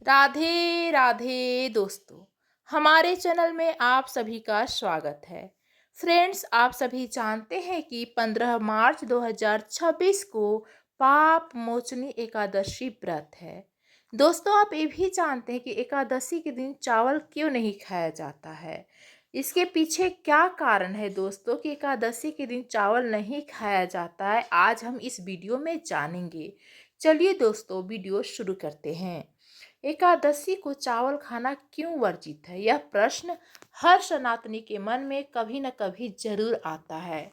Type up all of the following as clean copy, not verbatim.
राधे राधे दोस्तों, हमारे चैनल में आप सभी का स्वागत है। फ्रेंड्स, आप सभी जानते हैं कि 15 मार्च 2026 को पाप मोचनी एकादशी व्रत है। दोस्तों, आप ये भी जानते हैं कि एकादशी के दिन चावल क्यों नहीं खाया जाता है। इसके पीछे क्या कारण है दोस्तों कि एकादशी के दिन चावल नहीं खाया जाता है, आज हम इस वीडियो में जानेंगे। चलिए दोस्तों, वीडियो शुरू करते हैं। एकादशी को चावल खाना क्यों वर्जित है, यह प्रश्न हर सनातनी के मन में कभी न कभी जरूर आता है।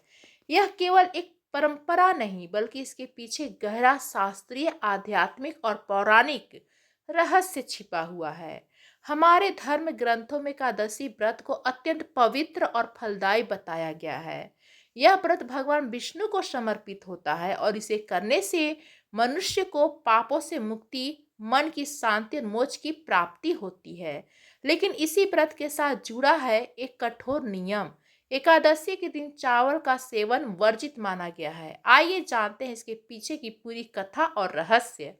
यह केवल एक परंपरा नहीं बल्कि इसके पीछे गहरा शास्त्रीय, आध्यात्मिक और पौराणिक रहस्य छिपा हुआ है। हमारे धर्म ग्रंथों में एकादशी व्रत को अत्यंत पवित्र और फलदायी बताया गया है। यह व्रत भगवान विष्णु को समर्पित होता है और इसे करने से मनुष्य को पापों से मुक्ति, मन की शांति और मोक्ष की प्राप्ति होती है। लेकिन इसी व्रत के साथ जुड़ा है एक कठोर नियम। एकादशी के दिन चावल का सेवन वर्जित माना गया है। आइए जानते हैं इसके पीछे की पूरी कथा और रहस्य।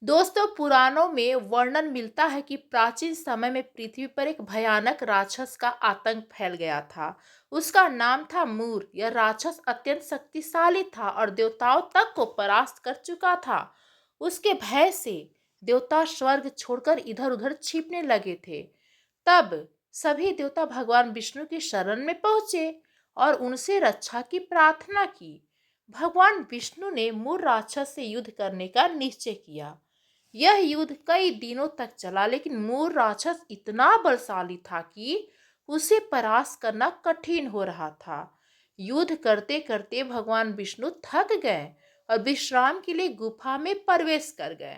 दोस्तों, पुराणों में वर्णन मिलता है कि प्राचीन समय में पृथ्वी पर एक भयानक राक्षस का आतंक फैल गया था। उसका नाम था मूर। यह राक्षस अत्यंत शक्तिशाली था और देवताओं तक को परास्त कर चुका था। उसके भय से देवता स्वर्ग छोड़कर इधर उधर छिपने लगे थे। तब सभी देवता भगवान विष्णु की शरण में पहुंचे और उनसे रक्षा की प्रार्थना की। भगवान विष्णु ने मूर राक्षस से युद्ध करने का निश्चय किया। यह युद्ध कई दिनों तक चला, लेकिन मूर राक्षस इतना बलशाली था कि उसे परास्त करना कठिन हो रहा था। युद्ध करते करते भगवान विष्णु थक गए और विश्राम के लिए गुफा में प्रवेश कर गए।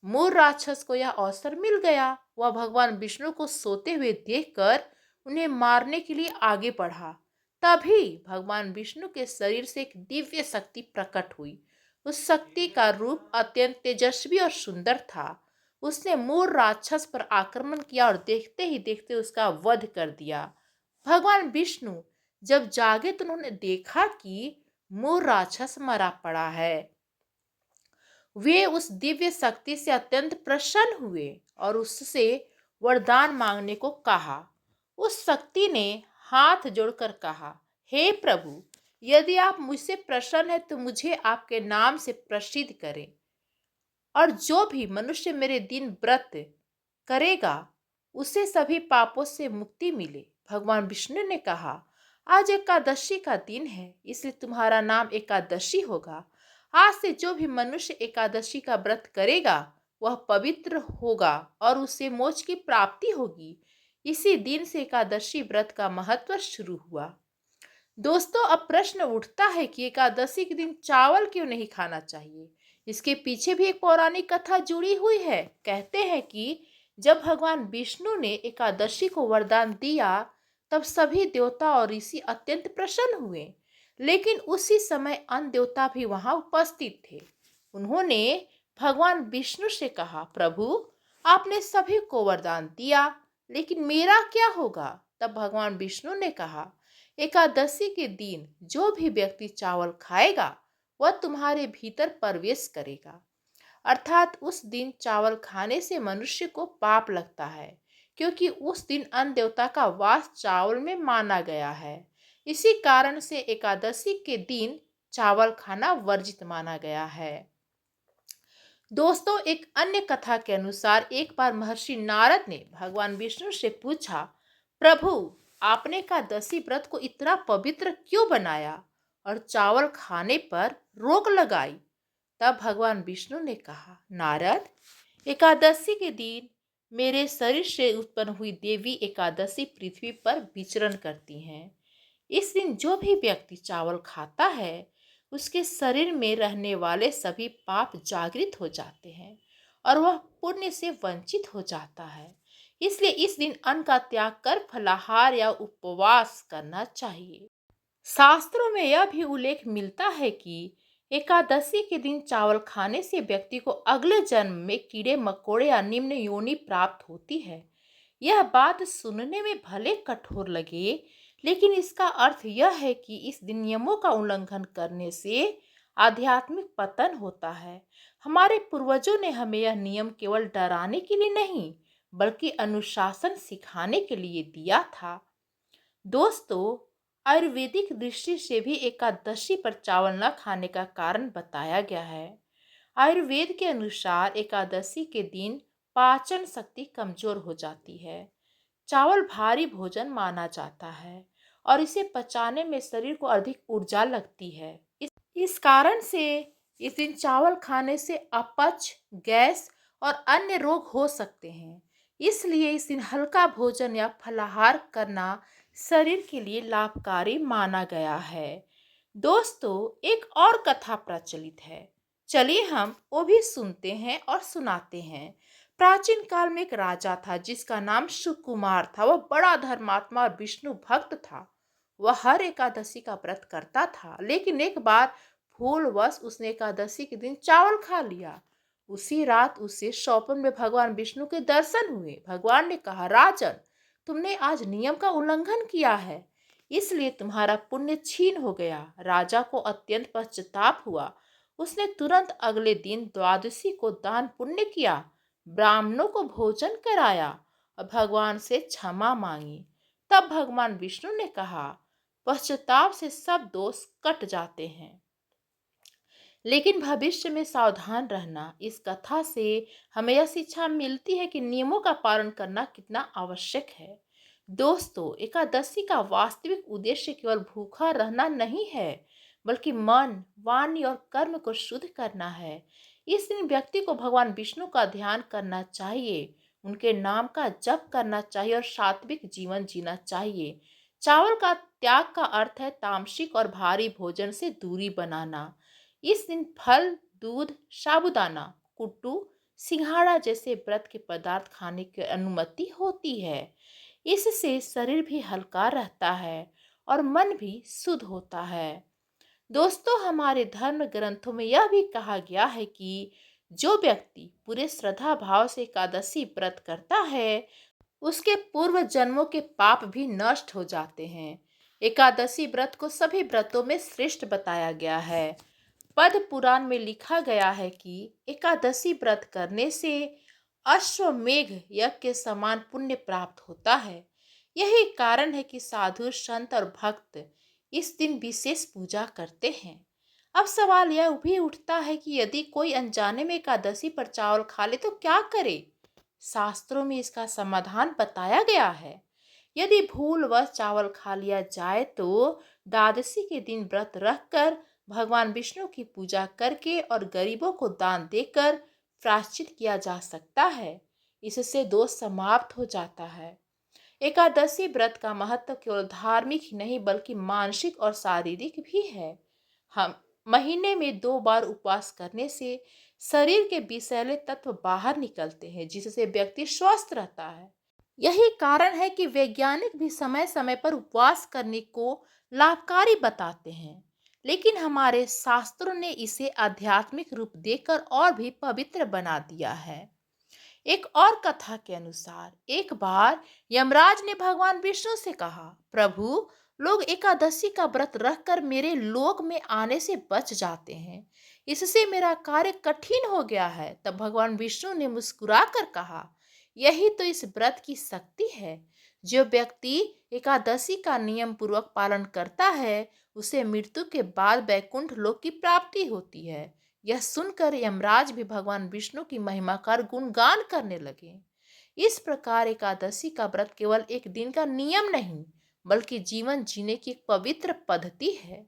मूर राक्षस को यह अवसर मिल गया। वह भगवान विष्णु को सोते हुए देखकर उन्हें मारने के लिए आगे बढ़ा। तभी भगवान विष्णु के शरीर से एक दिव्य शक्ति प्रकट हुई। उस शक्ति का रूप अत्यंत तेजस्वी और सुंदर था। उसने मूर राक्षस पर आक्रमण किया और देखते ही देखते उसका वध कर दिया। भगवान विष्णु जब जागे तो उन्होंने देखा कि मूर राक्षस मरा पड़ा है। वे उस दिव्य शक्ति से अत्यंत प्रसन्न हुए और उससे वरदान मांगने को कहा। उस शक्ति ने हाथ जोड़कर कहा, हे प्रभु, यदि आप मुझसे प्रसन्न हैं तो मुझे आपके नाम से प्रसिद्ध करें, और जो भी मनुष्य मेरे दिन व्रत करेगा उसे सभी पापों से मुक्ति मिले। भगवान विष्णु ने कहा, आज एकादशी का दिन है, इसलिए तुम्हारा नाम एकादशी होगा। आज से जो भी मनुष्य एकादशी का व्रत करेगा वह पवित्र होगा और उसे मोक्ष की प्राप्ति होगी। इसी दिन से एकादशी व्रत का महत्व शुरू हुआ। दोस्तों, अब प्रश्न उठता है कि एकादशी के दिन चावल क्यों नहीं खाना चाहिए। इसके पीछे भी एक पौराणिक कथा जुड़ी हुई है। कहते हैं कि जब भगवान विष्णु ने एकादशी को वरदान दिया तब सभी देवता और ऋषि अत्यंत प्रसन्न हुए। लेकिन उसी समय अन्य देवता भी वहां उपस्थित थे। उन्होंने भगवान विष्णु से कहा, प्रभु, आपने सभी को वरदान दिया, लेकिन मेरा क्या होगा। तब भगवान विष्णु ने कहा, एकादशी के दिन जो भी व्यक्ति चावल खाएगा वह तुम्हारे भीतर प्रवेश करेगा। अर्थात उस दिन चावल खाने से मनुष्य को पाप लगता है, क्योंकि उस दिन अन्न देवता का वास चावल में माना गया है। इसी कारण से एकादशी के दिन चावल खाना वर्जित माना गया है। दोस्तों, एक अन्य कथा के अनुसार एक बार महर्षि नारद ने भगवान विष्णु से पूछा, प्रभु, आपने एकादशी व्रत को इतना पवित्र क्यों बनाया और चावल खाने पर रोक लगाई। तब भगवान विष्णु ने कहा, नारद, एकादशी के दिन मेरे शरीर से उत्पन्न हुई देवी एकादशी पृथ्वी पर विचरण करती हैं। इस दिन जो भी व्यक्ति चावल खाता है उसके शरीर में रहने वाले सभी पाप जागृत हो जाते हैं और वह पुण्य से वंचित हो जाता है। इसलिए इस दिन अन्न का त्याग कर फलाहार या उपवास करना चाहिए। शास्त्रों में यह भी उल्लेख मिलता है कि एकादशी के दिन चावल खाने से व्यक्ति को अगले जन्म में कीड़े मकोड़े या निम्न योनि प्राप्त होती है। यह बात सुनने में भले कठोर लगे, लेकिन इसका अर्थ यह है कि इस दिन नियमों का उल्लंघन करने से आध्यात्मिक पतन होता है। हमारे पूर्वजों ने हमें यह नियम केवल डराने के लिए नहीं, बल्कि अनुशासन सिखाने के लिए दिया था। दोस्तों, आयुर्वेदिक दृष्टि से भी एकादशी पर चावल न खाने का कारण बताया गया है। आयुर्वेद के अनुसार एकादशी के दिन पाचन शक्ति कमजोर हो जाती है। चावल भारी भोजन माना जाता है और इसे पचाने में शरीर को अधिक ऊर्जा लगती है। इस कारण से इस दिन चावल खाने से अपच, गैस और अन्य रोग हो सकते हैं। इसलिए इस दिन हल्का भोजन या फलाहार करना शरीर के लिए लाभकारी माना गया है। दोस्तों, एक और कथा प्रचलित है। चलिए हम वो भी सुनते हैं और सुनाते हैं। प्राचीन काल में एक राजा था जिसका नाम सुकुमार था। वह बड़ा धर्मात्मा और विष्णु भक्त था। वह हर एकादशी का व्रत करता था, लेकिन एक बार भूलवश उसने एकादशी के दिन चावल खा लिया। उसी रात उसे स्वप्न में भगवान विष्णु के दर्शन हुए। भगवान ने कहा, राजन, तुमने आज नियम का उल्लंघन किया है, इसलिए तुम्हारा पुण्य छीन हो गया। राजा को अत्यंत पश्चाताप हुआ। उसने तुरंत अगले दिन द्वादशी को दान पुण्य किया, ब्राह्मणों को भोजन कराया और भगवान से क्षमा मांगी। तब भगवान विष्णु ने कहा, पश्चाताप से सब दोष कट जाते हैं, लेकिन भविष्य में सावधान रहना। इस कथा से हमें यह शिक्षा मिलती है कि नियमों का पालन करना कितना आवश्यक है। दोस्तों, एकादशी का वास्तविक उद्देश्य केवल भूखा रहना नहीं है, बल्कि मन, वाणी और कर्म को शुद्ध करना है। इस दिन व्यक्ति को भगवान विष्णु का ध्यान करना चाहिए, उनके नाम का जप करना चाहिए और सात्विक जीवन जीना चाहिए। चावल का त्याग का अर्थ है तामसिक और भारी भोजन से दूरी बनाना। इस दिन फल, दूध, साबूदाना, कुट्टू, सिंघाड़ा जैसे व्रत के पदार्थ खाने की अनुमति होती है। इससे शरीर भी हल्का रहता है और मन भी शुद्ध होता है। दोस्तों, हमारे धर्म ग्रंथों में यह भी कहा गया है कि जो व्यक्ति पूरे श्रद्धा भाव से एकादशी व्रत करता है, उसके पूर्व जन्मों के पाप भी नष्ट हो जाते हैं। एकादशी व्रत को सभी व्रतों में श्रेष्ठ बताया गया है। पद्म पुराण में लिखा गया है कि एकादशी व्रत करने से अश्वमेघ यज्ञ के समान पुण्य प्राप्त होता है। यही कारण है कि साधु, संत और भक्त इस दिन विशेष पूजा करते हैं। अब सवाल यह भी उठता है कि यदि कोई अनजाने में एकादशी पर चावल खा ले तो क्या करे? शास्त्रों में इसका समाधान बताया गया है। यदि भूलवश चावल खा लिया जाए तो द्वादशी के दिन व्रत रखकर भगवान विष्णु की पूजा करके और गरीबों को दान देकर प्रायश्चित किया जा सकता है। इससे दोष समाप्त हो जाता है। एकादशी व्रत का महत्व केवल धार्मिक ही नहीं बल्कि मानसिक और शारीरिक भी है। हम महीने में 2 बार उपवास करने से शरीर के विषैले तत्व बाहर निकलते हैं, जिससे व्यक्ति स्वस्थ रहता है। यही कारण है कि वैज्ञानिक भी समय समय पर उपवास करने को लाभकारी बताते हैं, लेकिन हमारे शास्त्रों ने इसे आध्यात्मिक रूप देकर और भी पवित्र बना दिया है। एक और कथा के अनुसार एक बार यमराज ने भगवान विष्णु से कहा, प्रभु, लोग एकादशी का व्रत रखकर मेरे लोक में आने से बच जाते हैं, इससे मेरा कार्य कठिन हो गया है। तब भगवान विष्णु ने मुस्कुराकर कहा, यही तो इस व्रत की शक्ति है। जो व्यक्ति एकादशी का नियम पूर्वक पालन करता है, उसे मृत्यु के बाद वैकुंठ लोक की प्राप्ति होती है। यह सुनकर यमराज भी भगवान विष्णु की महिमा का गुणगान करने लगे। इस प्रकार एकादशी का व्रत केवल एक दिन का नियम नहीं, बल्कि जीवन जीने की एक पवित्र पद्धति है।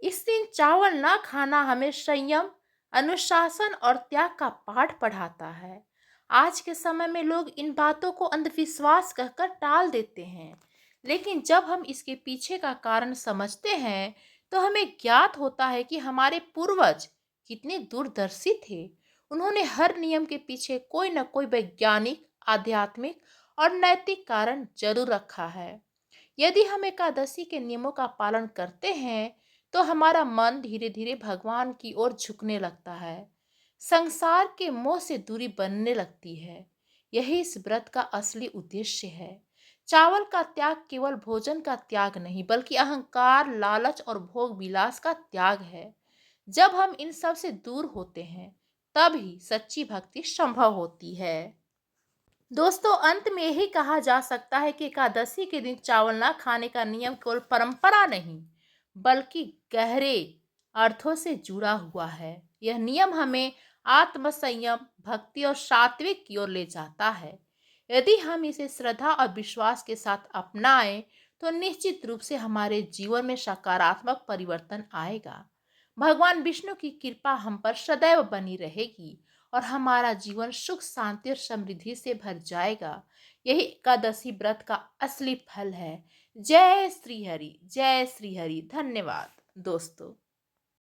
इस दिन चावल न खाना हमें संयम, अनुशासन और त्याग का पाठ पढ़ाता है। आज के समय में लोग इन बातों को अंधविश्वास कहकर टाल देते हैं, लेकिन जब हम इसके पीछे का कारण समझते हैं तो हमें ज्ञात होता है कि हमारे पूर्वज कितने दूरदर्शी थे। उन्होंने हर नियम के पीछे कोई न कोई वैज्ञानिक, आध्यात्मिक और नैतिक कारण जरूर रखा है। यदि हम एकादशी के नियमों का पालन करते हैं तो हमारा मन धीरे धीरे भगवान की ओर झुकने लगता है, संसार के मोह से दूरी बनने लगती है। यही इस व्रत का असली उद्देश्य है। चावल का त्याग केवल भोजन का त्याग नहीं, बल्कि अहंकार, लालच और भोग विलास का त्याग है। जब हम इन सब से दूर होते हैं, तभी सच्ची भक्ति संभव होती है। दोस्तों, अंत में यही कहा जा सकता है कि एकादशी के दिन चावल न खाने का नियम केवल परंपरा नहीं, बल्कि गहरे अर्थों से जुड़ा हुआ है। यह नियम हमें आत्मसंयम, भक्ति और सात्विक की ओर ले जाता है। यदि हम इसे श्रद्धा और विश्वास के साथ अपनाएं, तो निश्चित रूप से हमारे जीवन में सकारात्मक परिवर्तन आएगा। भगवान विष्णु की कृपा हम पर सदैव बनी रहेगी और हमारा जीवन सुख, शांति और समृद्धि से भर जाएगा। यही एकादशी व्रत का असली फल है। जय श्री हरि, जय श्री हरि। धन्यवाद दोस्तों।